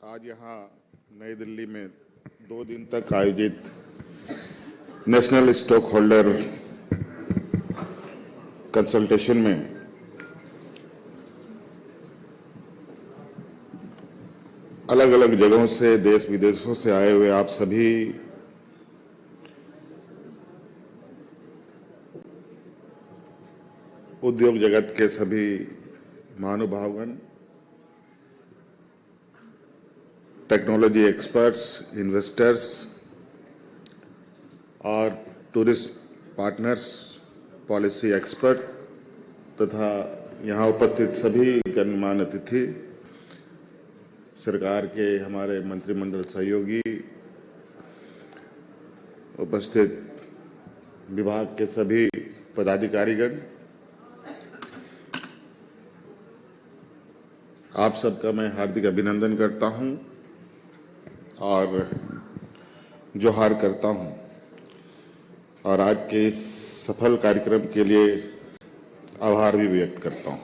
आज यहाँ नई दिल्ली में 2 दिन तक आयोजित नेशनल स्टॉक होल्डर कंसल्टेशन में अलग अलग जगहों से, देश विदेशों से आए हुए आप सभी उद्योग जगत के सभी महानुभावगण, टेक्नोलॉजी एक्सपर्ट्स, इन्वेस्टर्स और टूरिस्ट पार्टनर्स, पॉलिसी एक्सपर्ट तथा यहाँ उपस्थित सभी गणमान्य अतिथि, सरकार के हमारे मंत्रिमंडल सहयोगी, उपस्थित विभाग के सभी पदाधिकारीगण, आप सबका मैं हार्दिक अभिनंदन करता हूं और जोहार करता हूं और आज के इस सफल कार्यक्रम के लिए आभार भी व्यक्त करता हूं।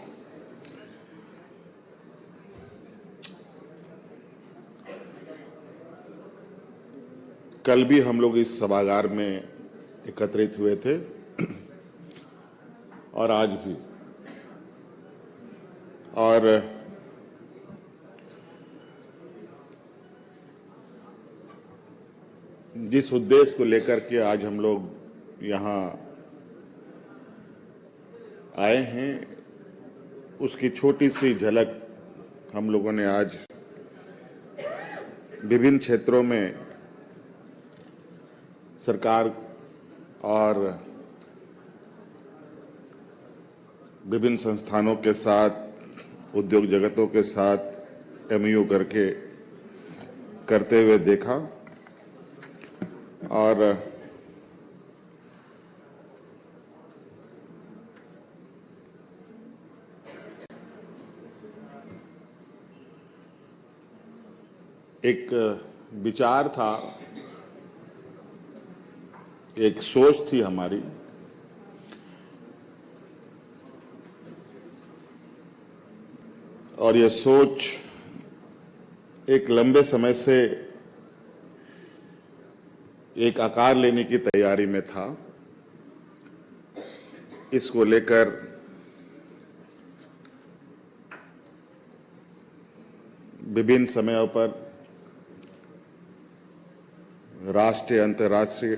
कल भी हम लोग इस सभागार में एकत्रित हुए थे और आज भी, और जिस उद्देश्य को लेकर के आज हम लोग यहाँ आए हैं, उसकी छोटी सी झलक हम लोगों ने आज विभिन्न क्षेत्रों में सरकार और विभिन्न संस्थानों के साथ, उद्योग जगतों के साथ एमओयू करके करते हुए देखा और एक विचार था, एक सोच थी हमारी और यह सोच एक लंबे समय से एक आकार लेने की तैयारी में था। इसको लेकर विभिन्न समयों पर राष्ट्रीय, अंतर्राष्ट्रीय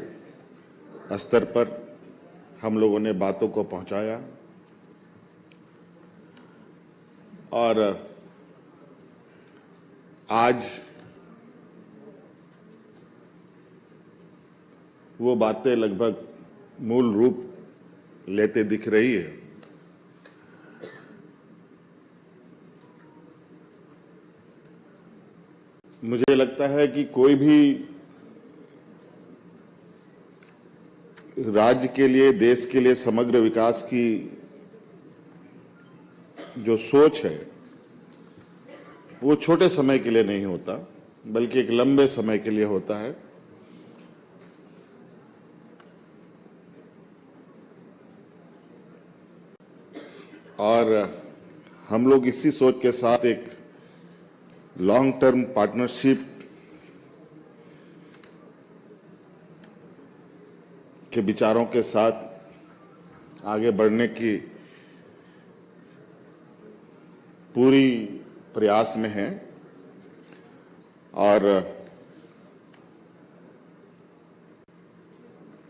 स्तर पर हम लोगों ने बातों को पहुंचाया और आज वो बातें लगभग मूल रूप लेते दिख रही है। मुझे लगता है कि कोई भी राज्य के लिए, देश के लिए समग्र विकास की जो सोच है वो छोटे समय के लिए नहीं होता, बल्कि एक लंबे समय के लिए होता है। और हम लोग इसी सोच के साथ एक लॉन्ग टर्म पार्टनरशिप के विचारों के साथ आगे बढ़ने की पूरी प्रयास में हैं और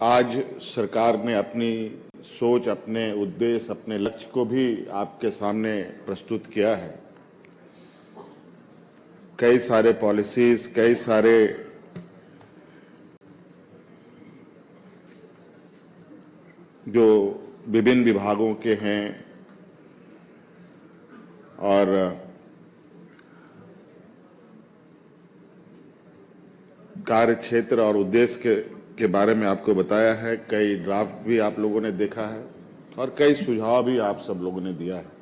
आज सरकार ने अपनी सोच, अपने उद्देश्य, अपने लक्ष्य को भी आपके सामने प्रस्तुत किया है। कई सारे पॉलिसीज, कई सारे जो विभिन्न विभागों के हैं और कार्य क्षेत्र और उद्देश्य के बारे में आपको बताया है। कई ड्राफ्ट भी आप लोगों ने देखा है और कई सुझाव भी आप सब लोगों ने दिया है।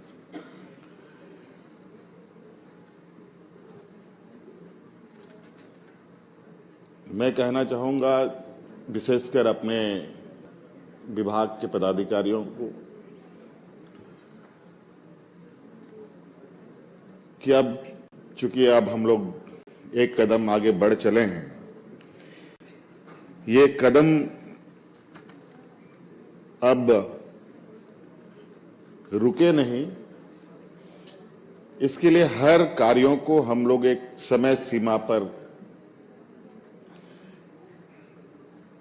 मैं कहना चाहूँगा विशेषकर अपने विभाग के पदाधिकारियों को कि अब चूंकि अब हम लोग एक कदम आगे बढ़ चले हैं। ये कदम अब रुके नहीं, इसके लिए हर कार्यों को हम लोग एक समय सीमा पर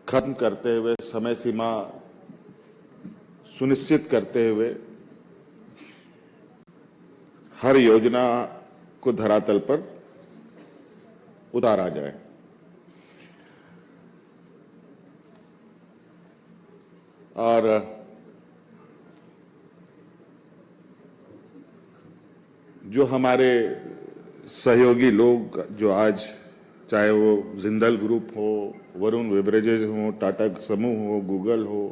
खत्म करते हुए, समय सीमा सुनिश्चित करते हुए हर योजना को धरातल पर उतारा जाए। और जो हमारे सहयोगी लोग जो आज, चाहे वो जिंदल ग्रुप हो, वरुण बेवरेजेज हो, टाटा समूह हो, गूगल हो,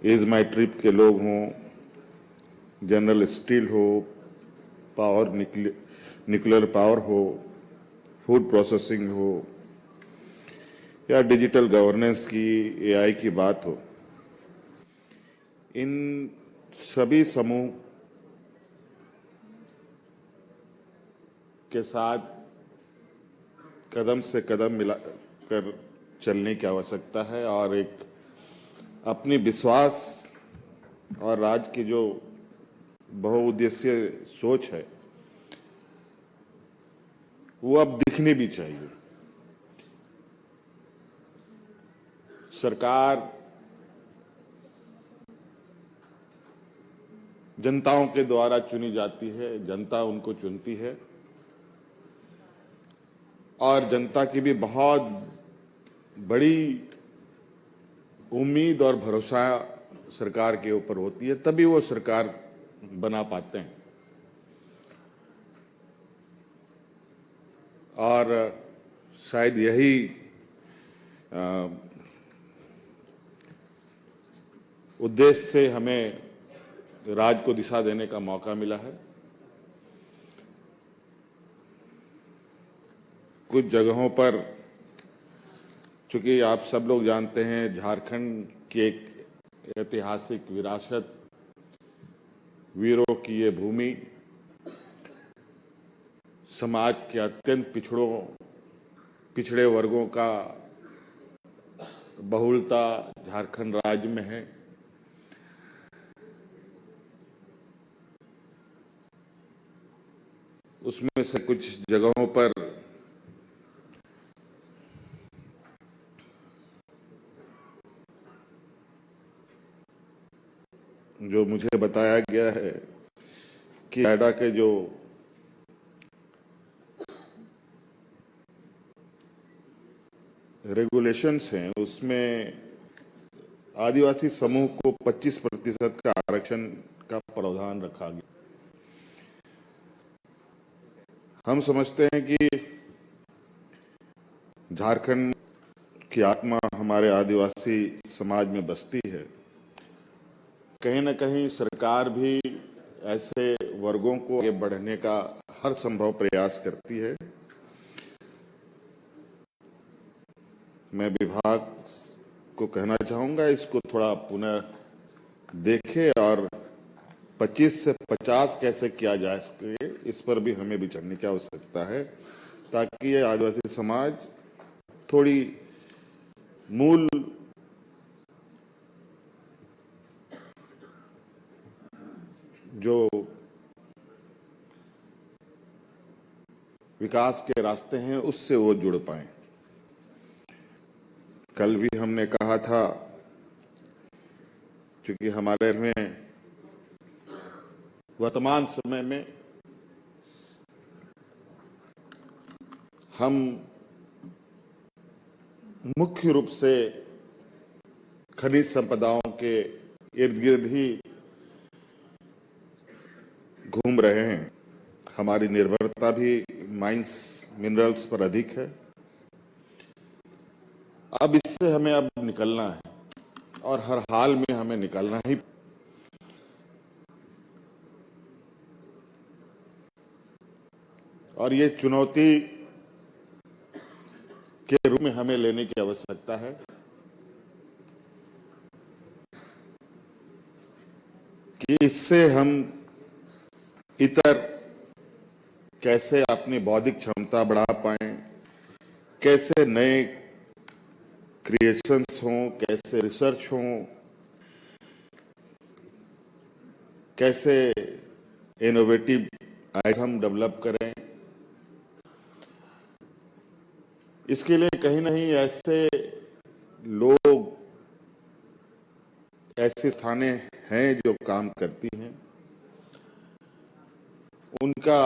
इज माई ट्रिप के लोग हों, जनरल स्टील हो, पावर न्यूक्लियर पावर हो, फूड प्रोसेसिंग हो, या डिजिटल गवर्नेंस की, एआई की बात हो, इन सभी समूह के साथ कदम से कदम मिलाकर चलने की आवश्यकता है और एक अपनी विश्वास और राज्य की जो बहुउद्देशीय सोच है वो अब दिखनी भी चाहिए। सरकार जनताओं के द्वारा चुनी जाती है, जनता उनको चुनती है और जनता की भी बहुत बड़ी उम्मीद और भरोसा सरकार के ऊपर होती है, तभी वो सरकार बना पाते हैं। और शायद यही उद्देश्य से हमें राज्य को दिशा देने का मौका मिला है। कुछ जगहों पर, चूंकि आप सब लोग जानते हैं, झारखंड की एक ऐतिहासिक विरासत, वीरों की ये भूमि, समाज के अत्यंत पिछड़े वर्गों का बहुलता झारखंड राज्य में है। उसमें से कुछ जगहों पर जो मुझे बताया गया है कि कैडा के जो रेगुलेशंस हैं उसमें आदिवासी समूह को 25% का आरक्षण का प्रावधान रखा गया। हम समझते हैं कि झारखंड की आत्मा हमारे आदिवासी समाज में बसती है। कहीं न कहीं सरकार भी ऐसे वर्गों को आगे बढ़ने का हर संभव प्रयास करती है। मैं विभाग को कहना चाहूँगा, इसको थोड़ा पुनः देखें और 25 से 50 कैसे किया जा सके, इस पर भी हमें विचारने की आवश्यकता है, ताकि ये आदिवासी समाज थोड़ी मूल जो विकास के रास्ते हैं उससे वो जुड़ पाए। कल भी हमने कहा था, क्योंकि हमारे में वर्तमान समय में हम मुख्य रूप से खनिज संपदाओं के इर्द गिर्द ही घूम रहे हैं। हमारी निर्भरता भी माइंस मिनरल्स पर अधिक है। अब इससे हमें अब निकलना है और हर हाल में हमें निकलना ही। और ये चुनौती के रूप में हमें लेने की आवश्यकता है कि इससे हम इतर कैसे अपनी बौद्धिक क्षमता बढ़ा पाएं, कैसे नए क्रिएशंस हों, कैसे रिसर्च हों, कैसे इनोवेटिव आइडियाज हम डेवलप करें। इसके लिए कहीं ना कहीं ऐसे लोग, ऐसे स्थानें हैं जो काम करती हैं, उनका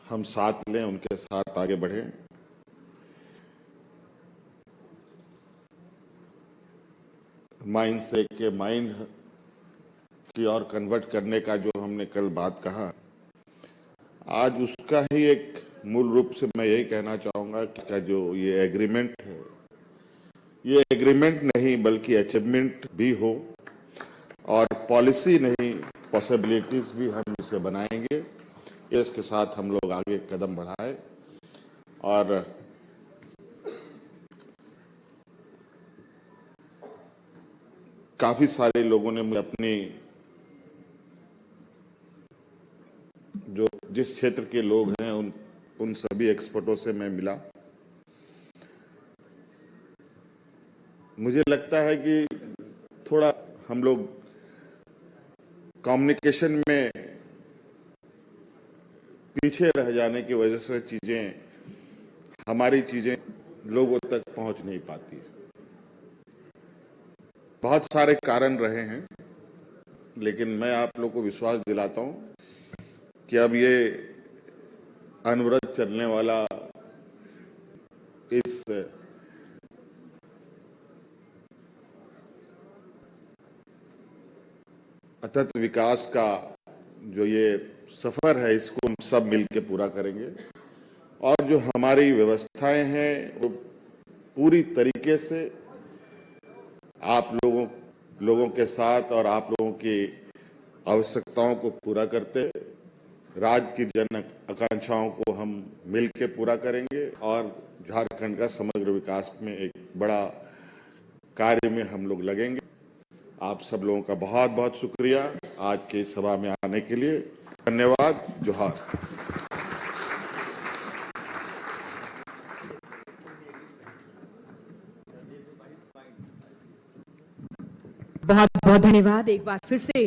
हम साथ लें, उनके साथ आगे बढ़ें। माइंड से के माइंड की ओर कन्वर्ट करने का जो हमने कल बात कहा, आज उसका ही एक मूल रूप से मैं यही कहना चाहूँगा कि जो ये एग्रीमेंट है, ये एग्रीमेंट नहीं बल्कि अचीवमेंट भी हो, और पॉलिसी नहीं पॉसिबिलिटीज भी हम इसे बनाएंगे। इसके साथ हम लोग आगे कदम बढ़ाएं। और काफी सारे लोगों ने मुझे अपनी जो जिस क्षेत्र के लोग हैं उन सभी एक्सपर्टों से मैं मिला। मुझे लगता है कि थोड़ा हम लोग कम्युनिकेशन में पीछे रह जाने की वजह से हमारी चीजें लोगों तक पहुंच नहीं पाती। बहुत सारे कारण रहे हैं, लेकिन मैं आप लोगों को विश्वास दिलाता हूं कि अब ये अनवरत चलने वाला इस अथक विकास का जो ये सफर है, इसको हम सब मिलकर पूरा करेंगे। और जो हमारी व्यवस्थाएं हैं वो पूरी तरीके से आप लोगों के साथ और आप लोगों की आवश्यकताओं को पूरा करते, राज्य की जन आकांक्षाओं को हम मिलकर पूरा करेंगे और झारखंड का समग्र विकास में एक बड़ा कार्य में हम लोग लगेंगे। आप सब लोगों का बहुत बहुत शुक्रिया आज के सभा में आने के लिए। धन्यवाद। जोहार। बहुत बहुत धन्यवाद। एक बार फिर से